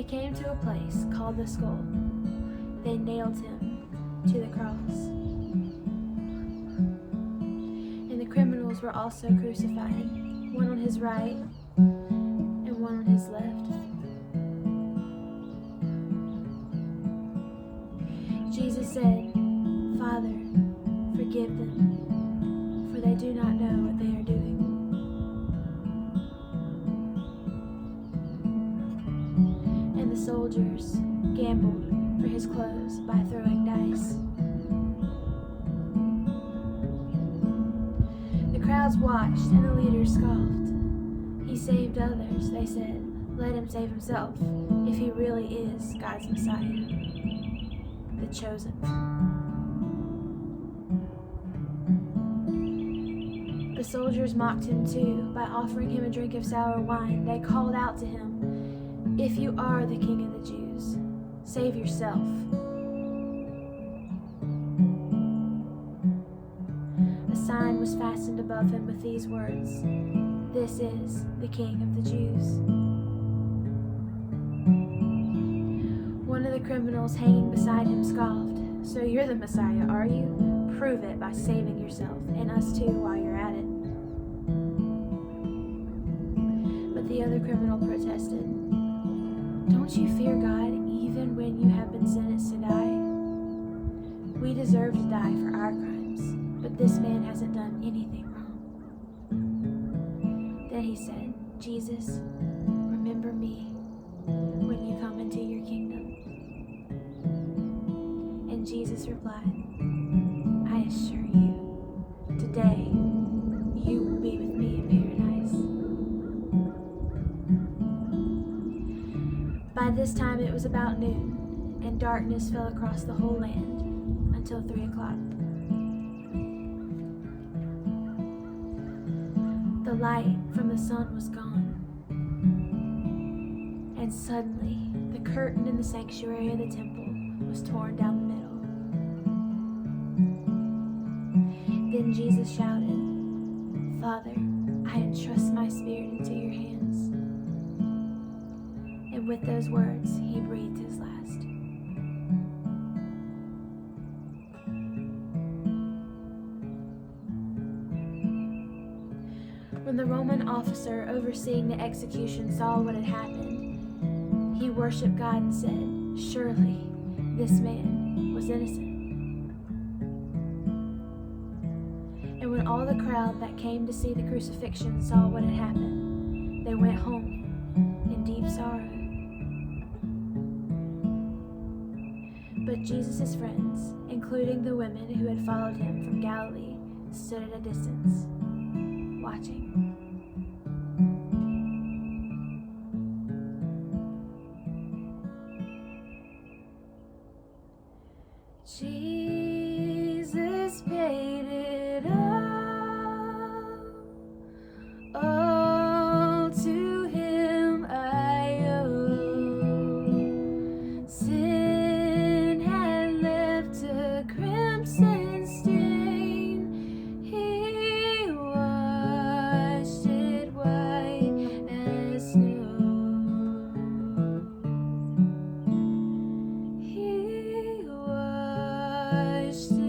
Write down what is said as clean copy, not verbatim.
came to a place called the Skull. They nailed him to the cross. And the criminals were also crucified, one on his right and one on his left. Jesus said, "Father, forgive them, for they do not know what they are doing." And the soldiers gambled for his clothes by throwing dice. The crowds watched and the leaders scoffed. "He saved others," they said. "Let him save himself, if he really is God's Messiah, the chosen." The soldiers mocked him too by offering him a drink of sour wine. They called out to him, "If you are the King of the Jews, save yourself." A sign was fastened above him with these words, "This is the King of the Jews." One of the criminals hanging beside him scoffed, "So you're the Messiah, are you? Prove it by saving yourself and us too while you're at it." But the other criminal protested, "Don't you fear God even when you have been sentenced to die? We deserve to die for our crimes, but this man hasn't done anything wrong." Then he said, "Jesus, remember me when you come into your kingdom." And Jesus replied, "I assure you, today you will be with me in paradise." By this time it was about noon, and darkness fell across the whole land until 3 o'clock. The light from the sun was gone, and suddenly the curtain in the sanctuary of the temple was torn down the middle. Then Jesus shouted, "Father, I entrust my spirit into your hands." And with those words, he breathed his last. When the Roman officer overseeing the execution saw what had happened, he worshiped God and said, "Surely this man was innocent." And when all the crowd that came to see the crucifixion saw what had happened, they went home in deep sorrow. But Jesus' friends, including the women who had followed him from Galilee, stood at a distance, watching. Jesus paid it all to him I owe. Sin had left a crimson stain, he washed it white as snow. He washed it